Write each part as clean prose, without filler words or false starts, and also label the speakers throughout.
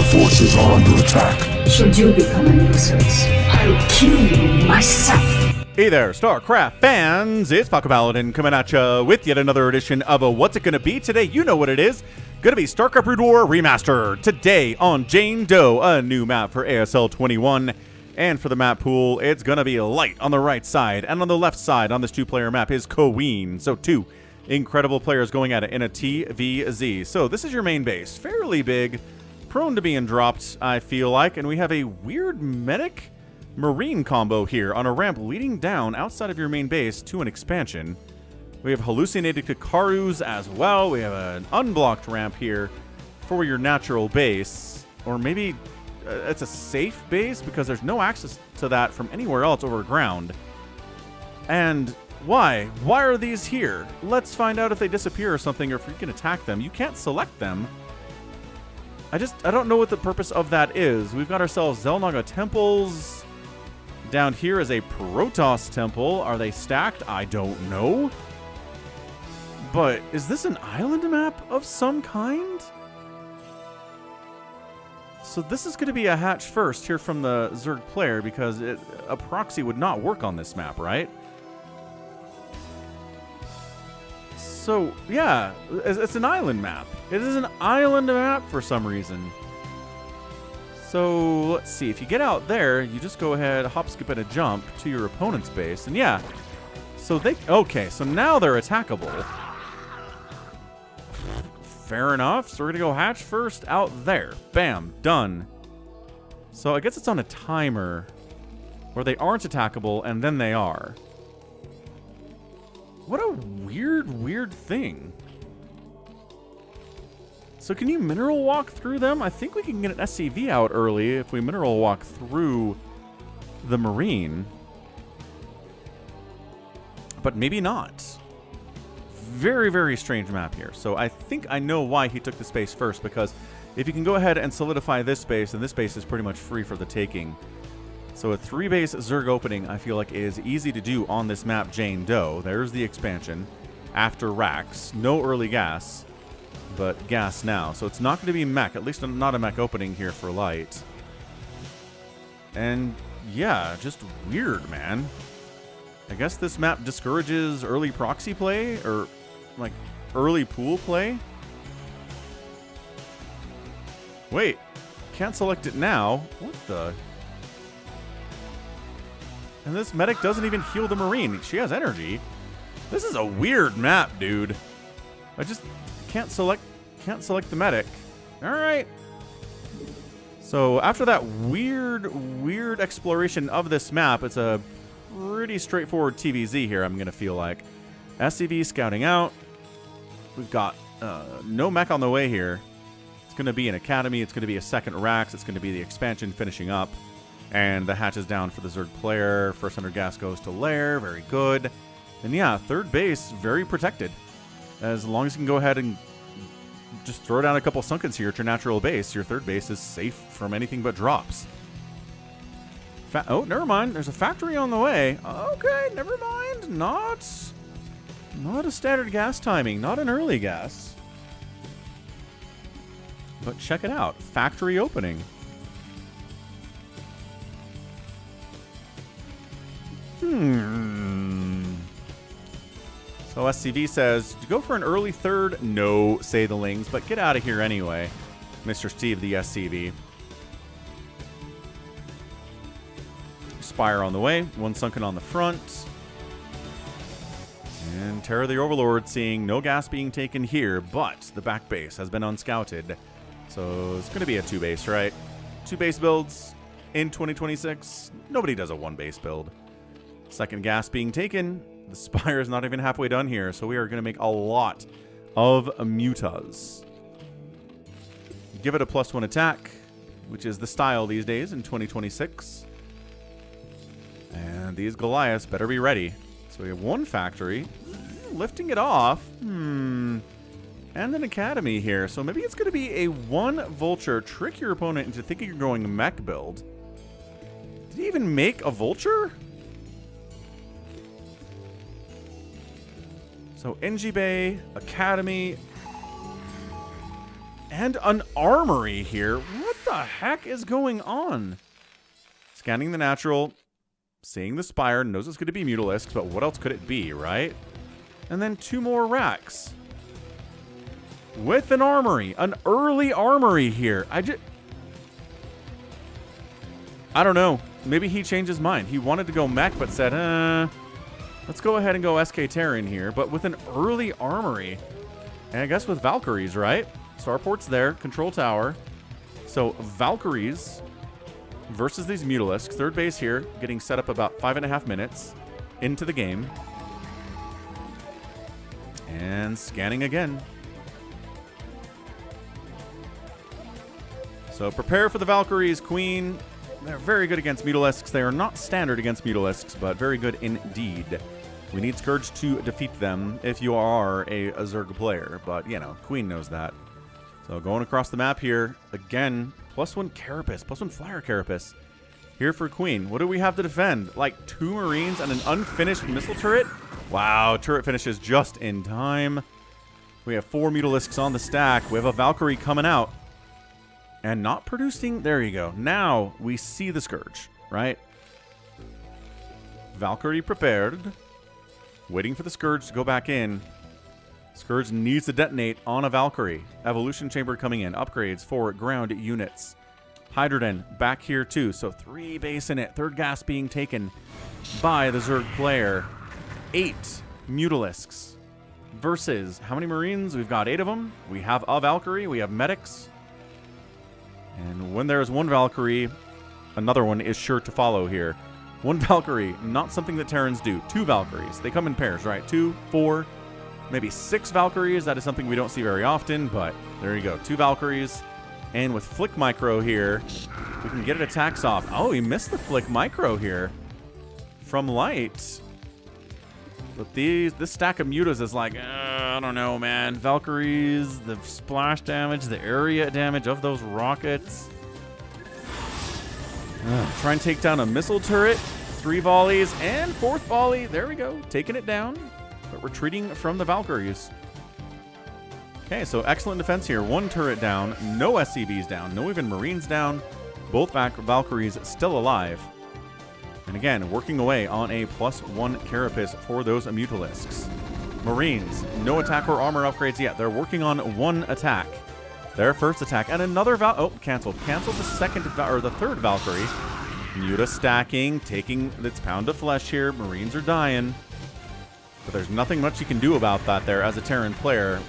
Speaker 1: forces are under attack.
Speaker 2: Should you become a nuisance, I'll kill you myself.
Speaker 3: Hey there, StarCraft fans! It's Falcon Paladin coming at you with yet another edition of a What's It Gonna Be? Today, you know what it is. Gonna be StarCraft Brood War Remastered. Today on Jane Doe, a new map for ASL 21. And for the map pool, it's gonna be light on the right side, and on the left side on this two-player map is Queen. So two incredible players going at it in a TVZ. So this is your main base. Fairly big, prone to being dropped, I feel like. And we have a weird medic marine combo here on a ramp leading down outside of your main base to an expansion. We have hallucinated Kakarus as well. We have an unblocked ramp here for your natural base. Or maybe it's a safe base because there's no access to that from anywhere else over ground. And why? Why are these here? Let's find out if they disappear or something, or if we can attack them. You can't select them. I don't know what the purpose of that is. We've got ourselves Xel'Naga temples. Down here is a Protoss temple. Are they stacked? I don't know. But is this an island map of some kind? So this is going to be a hatch first here from the Zerg player, because a proxy would not work on this map, right? So, yeah, it's an island map. It is an island map for some reason. So, let's see. If you get out there, you just go ahead, hop, skip, and a jump to your opponent's base. And yeah, so okay, so now they're attackable. Fair enough. So we're going to go hatch first out there. Bam. Done. So I guess it's on a timer where they aren't attackable and then they are. What a weird thing. So can you mineral walk through them? I think we can get an SCV out early if we mineral walk through the Marine. But maybe not. Very strange map here. So I think I know why he took the space first, because if you can go ahead and solidify this base, then this base is pretty much free for the taking. So a 3-base Zerg opening, I feel like, is easy to do on this map, Jane Doe. There's the expansion. After racks. No early gas, but gas now. So it's not going to be mech, at least not a mech opening here for light. And yeah, just weird, man. I guess this map discourages early proxy play, or like early pool play. Wait, can't select it now. What the? And this medic doesn't even heal the Marine. She has energy. This is a weird map, dude. I just can't select the medic. All right. So after that weird exploration of this map, it's a pretty straightforward TVZ here, I'm going to feel like. SCV scouting out. We've got no mech on the way here. It's going to be an academy. It's going to be a second racks. It's going to be the expansion finishing up. And the hatch is down for the Zerg player. First 100 gas goes to Lair. Very good. And yeah, third base, very protected. As long as you can go ahead and just throw down a couple Sunkens here at your natural base, your third base is safe from anything but drops. Oh, never mind. There's a factory on the way. Okay, never mind. Not a standard gas timing. Not an early gas. But check it out. Factory opening. So SCV says, "Do you go for an early third?" No, say the Lings, but get out of here anyway. Mr. Steve, the SCV. Spire on the way, one Sunken on the front. And Terror the Overlord seeing no gas being taken here, but the back base has been unscouted. So it's going to be a 2-base, right? 2-base builds in 2026. Nobody does a 1-base build. Second gas being taken. The Spire is not even halfway done here, so we are going to make a lot of mutas. Give it a +1 attack, which is the style these days in 2026. And these Goliaths better be ready. So we have one factory. Lifting it off. And an academy here. So maybe it's going to be a 1 vulture. Trick your opponent into thinking you're going mech build. Did he even make a vulture? So NG Bay, academy. And an armory here. What the heck is going on? Scanning the natural, seeing the spire, knows it's going to be Mutalisks, but what else could it be, right? And then 2 more racks. With an armory, an early armory here. I don't know. Maybe he changed his mind. He wanted to go mech, but said, let's go ahead and go SK Terran here. But with an early armory, and I guess with Valkyries, right? Starport's there, control tower. So Valkyries versus these Mutalisks. Third base here, getting set up about 5.5 minutes into the game. And scanning again. So prepare for the Valkyries, Queen. They're very good against Mutalisks. They are not standard against Mutalisks, but very good indeed. We need Scourge to defeat them if you are a Zerg player, but, you know, Queen knows that. So going across the map here, again, +1 Carapace, +1 Flyer Carapace. Here for Queen. What do we have to defend? Like 2 Marines and an unfinished missile turret? Wow, turret finishes just in time. We have 4 Mutalisks on the stack. We have a Valkyrie coming out. And not producing, there you go. Now we see the Scourge, right? Valkyrie prepared. Waiting for the Scourge to go back in. Scourge needs to detonate on a Valkyrie. Evolution Chamber coming in. Upgrades for ground units. Hydrogen back here too. So 3 base in it. Third gas being taken by the Zerg player. 8 Mutalisks versus how many Marines? We've got 8 of them. We have a Valkyrie. We have medics. And when there is 1 Valkyrie, another one is sure to follow here. 1 Valkyrie, not something that Terrans do. 2 Valkyries. They come in pairs, right? 2, 4, maybe 6 Valkyries. That is something we don't see very often, but there you go. 2 Valkyries. And with Flick Micro here, we can get an attacks off. Oh, he missed the Flick Micro here from Light. But this stack of Mutas is like, I don't know, man. Valkyries, the splash damage, the area damage of those rockets. Try and take down a missile turret. 3 volleys and 4th volley. There we go. Taking it down. But retreating from the Valkyries. Okay, so excellent defense here. 1 turret down. No SCVs down. No even Marines down. Both Valkyries still alive. And again, working away on a +1 Carapace for those Mutalisks. Marines, no attack or armor upgrades yet. They're working on 1 attack. Their first attack. And another canceled. Canceled the third Valkyrie. Muta stacking, taking its pound of flesh here. Marines are dying. But there's nothing much you can do about that there as a Terran player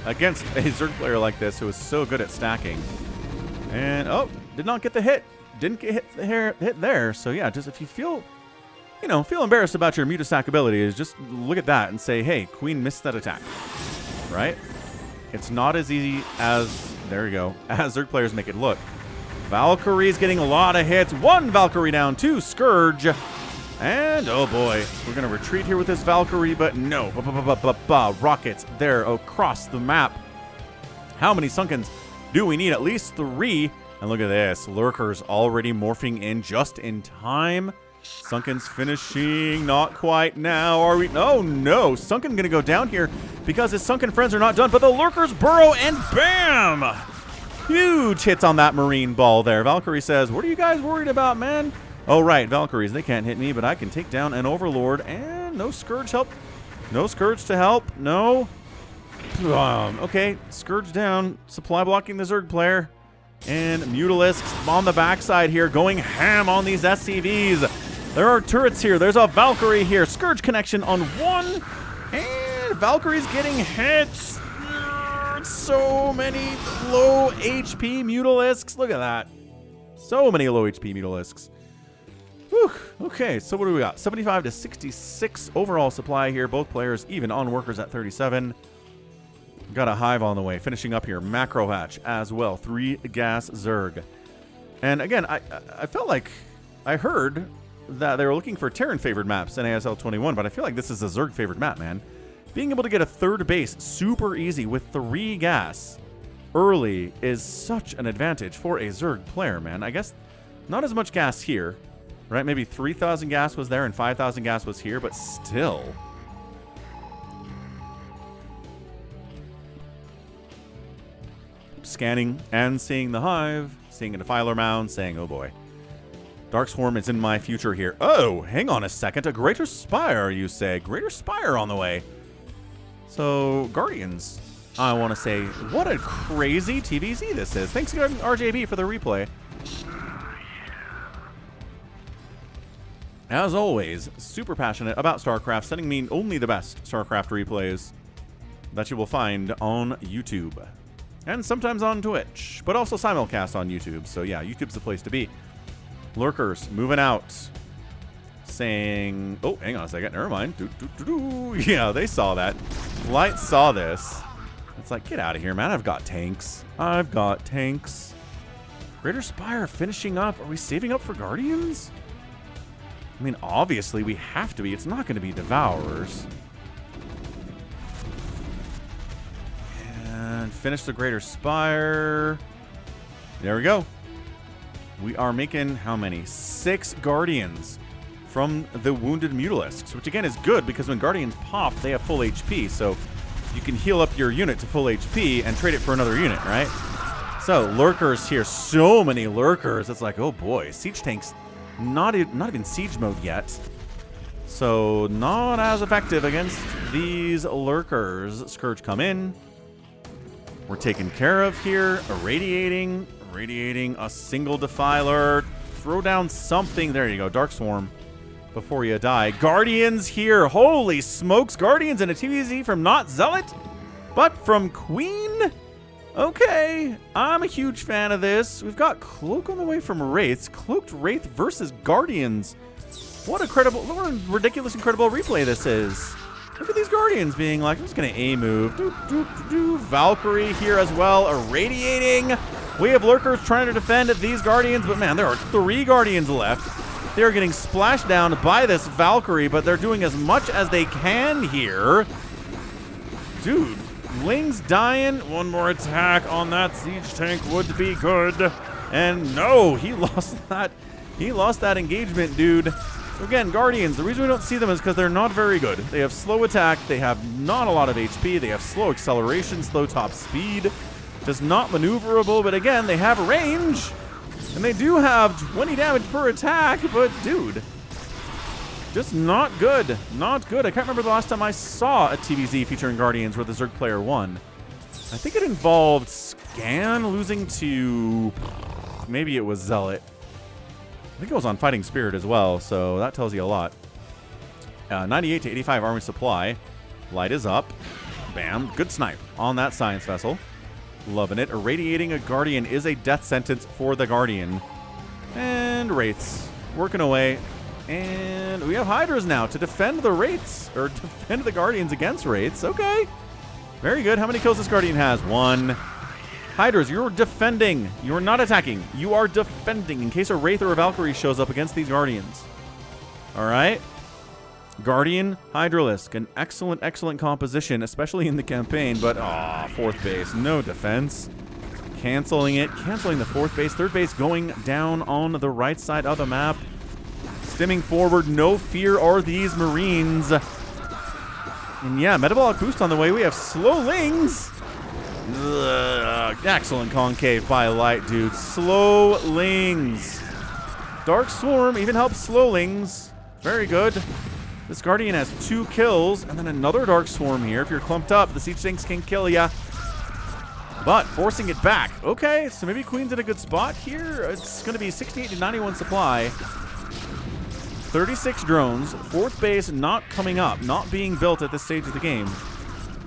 Speaker 3: against a Zerg player like this who is so good at stacking. And, did not get the hit. Didn't get hit there. So, yeah, just if you feel embarrassed about your Mutastack abilities, just look at that and say, hey, Queen missed that attack. Right? It's not as easy as, there you go, as Zerg players make it look. Valkyrie's getting a lot of hits. 1 Valkyrie down, 2 Scourge. And, oh boy, we're going to retreat here with this Valkyrie, but no. Rockets there across the map. How many Sunkens do we need? At least 3. And look at this. Lurkers already morphing in just in time. Sunken's finishing. Not quite now. Are we? Oh, no. Sunken going to go down here because his Sunken friends are not done. But the Lurkers burrow and bam! Huge hits on that Marine ball there. Valkyrie says, what are you guys worried about, man? Oh, right. Valkyries, they can't hit me, but I can take down an Overlord. And no Scourge help. No Scourge to help. No. Okay. Scourge down. Supply blocking the Zerg player. And Mutalisks on the backside here going ham on these SCVs. There are turrets here. There's a Valkyrie here. Scourge connection on 1. And Valkyrie's getting hits. So many low HP Mutalisks. Look at that. So many low HP Mutalisks. Whew. Okay, so what do we got? 75 to 66 overall supply here. Both players even on workers at 37. Got a Hive on the way. Finishing up here. Macro Hatch as well. 3 gas Zerg. And again, I felt like I heard that they were looking for Terran favored maps in ASL 21, but I feel like this is a Zerg favored map, man. Being able to get a 3rd base super easy with 3 gas early is such an advantage for a Zerg player, man. I guess not as much gas here, right? Maybe 3,000 gas was there and 5,000 gas was here, but still. scanning and seeing the hive, seeing a defiler mound, saying, oh boy. Dark Swarm is in my future here. Oh, hang on a second. A Greater Spire, you say. Greater Spire on the way. So, Guardians, I want to say, what a crazy TVZ this is. Thanks again, RJB, for the replay. As always, super passionate about StarCraft, sending me only the best StarCraft replays that you will find on YouTube. And sometimes on Twitch, but also simulcast on YouTube. So yeah, YouTube's the place to be. Lurkers moving out, saying, oh, hang on a second, never mind. Yeah, they saw that. Light saw this. It's like, get out of here, man. I've got tanks. I've got tanks. Greater Spire finishing up. Are we saving up for Guardians? I mean, obviously we have to be. It's not going to be Devourers. And finish the Greater Spire. There we go. We are making how many? 6 Guardians from the Wounded Mutalisks, which again is good because when Guardians pop, they have full HP, so you can heal up your unit to full HP and trade it for another unit, right? So, Lurkers here. So many Lurkers. It's like, oh boy. Siege tanks, not even siege mode yet. So, not as effective against these Lurkers. Scourge come in. We're taken care of here. Irradiating a single Defiler. Throw down something. There you go. Dark Swarm before you die. Guardians here. Holy smokes. Guardians and a TVZ from not Zealot, but from Queen. Okay. I'm a huge fan of this. We've got Cloak on the way from Wraiths. Cloaked Wraith versus Guardians. What a ridiculous, incredible replay this is. Look at these Guardians being like, I'm just going to A-move. Valkyrie here as well, irradiating. We have Lurkers trying to defend these Guardians, but man, there are 3 Guardians left. They're getting splashed down by this Valkyrie, but they're doing as much as they can here. Dude, Ling's dying. One more attack on that siege tank would be good. And no, he lost that. He lost that engagement, dude. So again, Guardians, the reason we don't see them is because they're not very good. They have slow attack, they have not a lot of HP, they have slow acceleration, slow top speed, just not maneuverable, but again, they have range, and they do have 20 damage per attack, but dude, just not good. Not good. I can't remember the last time I saw a TVZ featuring Guardians where the Zerg player won. I think it involved Scan losing to, maybe it was Zealot. I think it was on Fighting Spirit as well, so that tells you a lot. 98 to 85 army supply. Light is up. Bam. Good snipe on that science vessel. Loving it. Irradiating a Guardian is a death sentence for the Guardian. And Wraiths working away. And we have Hydras now to defend the Wraiths, or defend the Guardians against Wraiths. Okay. Very good. How many kills this Guardian has? 1. Hydras, you're defending. You're not attacking. You are defending in case a Wraith or a Valkyrie shows up against these Guardians. All right. Guardian, Hydralisk. An excellent, excellent composition, especially in the campaign. But, aw, 4th base. No defense. Canceling it. Canceling the 4th base. 3rd base going down on the right side of the map. Stimming forward. No fear are these Marines. And yeah, metabolic boost on the way. We have Slowlings. Excellent concave by Light, dude. Slowlings. Dark Swarm even helps Slowlings. Very good. This Guardian has 2 kills, and then another Dark Swarm here. If you're clumped up, the Siege Tanks can kill ya. But forcing it back. Okay, so maybe Queen's in a good spot here. It's going to be 68 to 91 supply. 36 drones. 4th base not coming up, not being built at this stage of the game.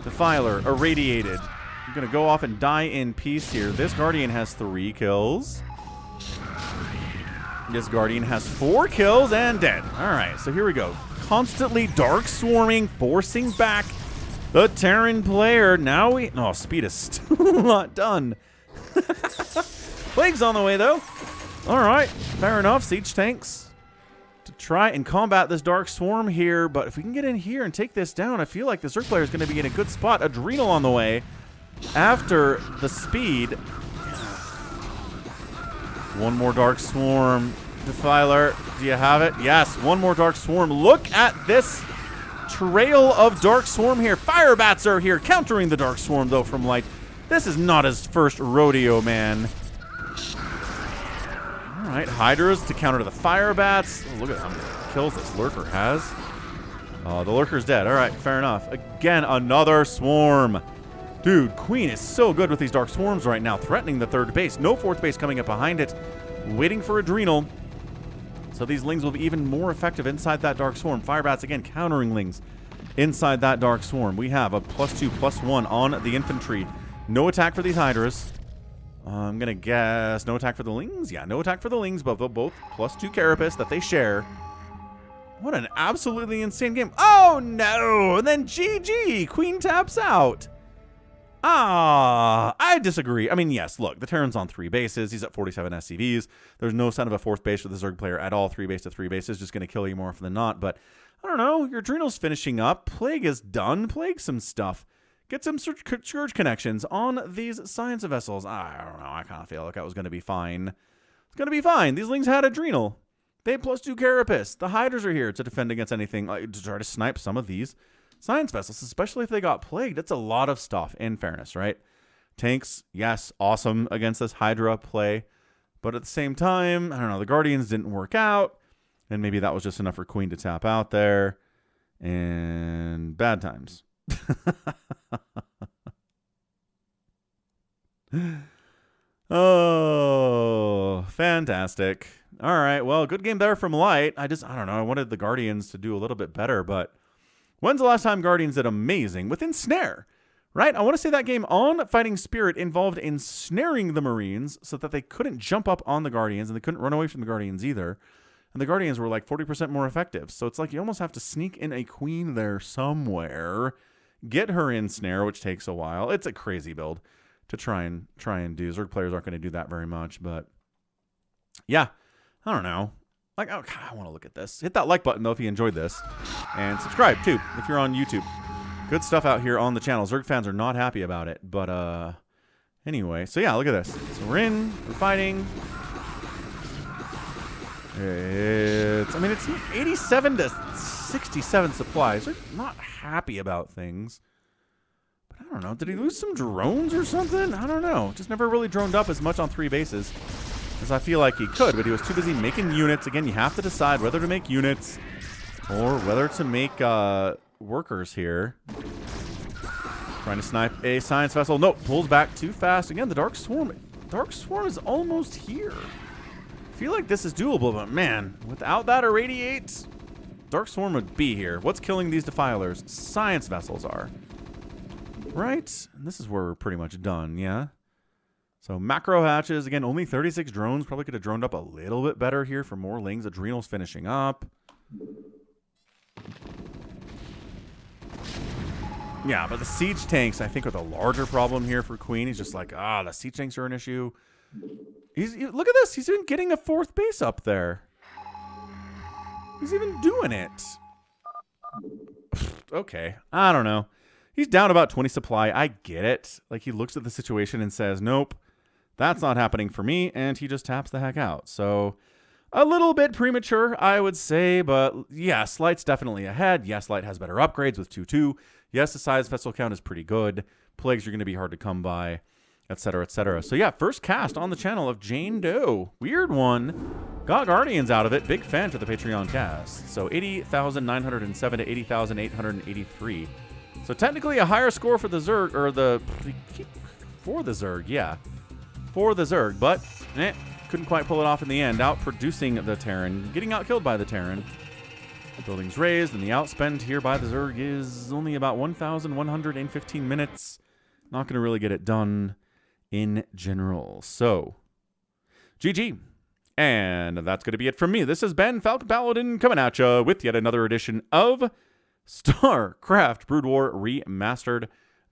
Speaker 3: Defiler irradiated. I'm going to go off and die in peace here. This Guardian has 3 kills. This Guardian has 4 kills and dead. All right, so here we go. Constantly Dark Swarming, forcing back the Terran player. Now we... Oh, speed is still not done. Plague's on the way, though. All right, fair enough. Siege tanks to try and combat this Dark Swarm here. But if we can get in here and take this down, I feel like the Zerg player is going to be in a good spot. Adrenal on the way. After the speed. One more Dark Swarm. Defiler, do you have it? Yes, one more Dark Swarm. Look at this trail of Dark Swarm here. Fire Bats are here, countering the Dark Swarm, though, from Light. This is not his first rodeo, man. All right, Hydras to counter the Fire Bats. Oh, look at how many kills this Lurker has. The Lurker's dead. All right, fair enough. Again, another swarm. Dude, Queen is so good with these Dark Swarms right now, threatening the third base. No fourth base coming up behind it, waiting for Adrenal. So these Lings will be even more effective inside that Dark Swarm. Fire Bats, again, countering Lings inside that Dark Swarm. We have a +2/+1 on the infantry. No attack for these Hydras. I'm going to guess no attack for the Lings. Yeah, no attack for the Lings, but they'll both +2 Carapace that they share. What an absolutely insane game. Oh, no. And then GG. Queen taps out. I disagree. I mean, yes, look, the Terran's on 3 bases. He's at 47 SCVs. There's no sign of a 4th base for the Zerg player at all. 3 base to 3 bases, just going to kill you more often than not. But I don't know. Your Adrenal's finishing up. Plague is done. Plague some stuff. Get some Scourge connections on these Science Vessels. I don't know. I kind of feel like that was going to be fine. It's going to be fine. These Lings had Adrenal. They have +2 Carapace. The Hydras are here to defend against anything, like, to try to snipe some of these Science Vessels, especially if they got plagued. That's a lot of stuff, in fairness, right? Tanks, yes, awesome against this Hydra play. But at the same time, I don't know, the Guardians didn't work out. And maybe that was just enough for Queen to tap out there. And bad times. Oh, fantastic. All right, well, good game there from Light. I don't know, I wanted the Guardians to do a little bit better, but when's the last time Guardians did amazing with Ensnare, right? I want to say that game on Fighting Spirit involved ensnaring the Marines so that they couldn't jump up on the Guardians and they couldn't run away from the Guardians either. And the Guardians were like 40% more effective. So it's like you almost have to sneak in a Queen there somewhere, get her in snare, which takes a while. It's a crazy build to try and do. Zerg players aren't going to do that very much, but yeah, I don't know. Like, oh, God, I want to look at this. Hit that like button, though, if you enjoyed this. And subscribe, too, if you're on YouTube. Good stuff out here on the channel. Zerg fans are not happy about it. But, anyway. So, yeah, look at this. So, we're fighting. It's 87 to 67 supplies. They're not happy about things. But I don't know. Did he lose some drones or something? I don't know. Just never really droned up as much on 3 bases as I feel like he could, but he was too busy making units. Again, you have to decide whether to make units or whether to make workers here. Trying to snipe a Science Vessel. Nope, pulls back too fast. Again, the Dark Swarm is almost here. I feel like this is doable, but man, without that Irradiate, Dark Swarm would be here. What's killing these Defilers? Science Vessels are. Right? And this is where we're pretty much done, yeah? So macro hatches, again, only 36 drones. Probably could have droned up a little bit better here for more Lings. Adrenal's finishing up. Yeah, but the siege tanks, I think, are the larger problem here for Queen. He's just like, the siege tanks are an issue. Look at this. He's even getting a 4th base up there. He's even doing it. Okay, I don't know. He's down about 20 supply. I get it. Like, he looks at the situation and says, nope, that's not happening for me, and he just taps the heck out. So, a little bit premature, I would say, but yes, Light's definitely ahead. Yes, Light has better upgrades with 2-2. Yes, the size vessel count is pretty good. Plagues are going to be hard to come by, etc., etc. So yeah, first cast on the channel of Jane Doe. Weird one. Got Guardians out of it. Big fan for the Patreon cast. So 80,907 to 80,883. So technically a higher score for the Zerg, or for the Zerg, yeah. For the Zerg, but couldn't quite pull it off in the end. Outproducing the Terran, getting outkilled by the Terran. Buildings raised, and the outspend here by the Zerg is only about 1,115 minutes. Not going to really get it done in general. So, GG. And that's going to be it from me. This has been Falcon Paladin coming at you with yet another edition of StarCraft Brood War Remastered.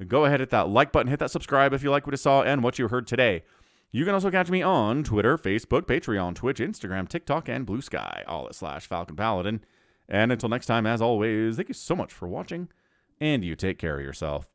Speaker 3: Go ahead, hit that like button, hit that subscribe if you like what you saw and what you heard today. You can also catch me on Twitter, Facebook, Patreon, Twitch, Instagram, TikTok, and Blue Sky, all at /Falcon Paladin. And until next time, as always, thank you so much for watching, and you take care of yourself.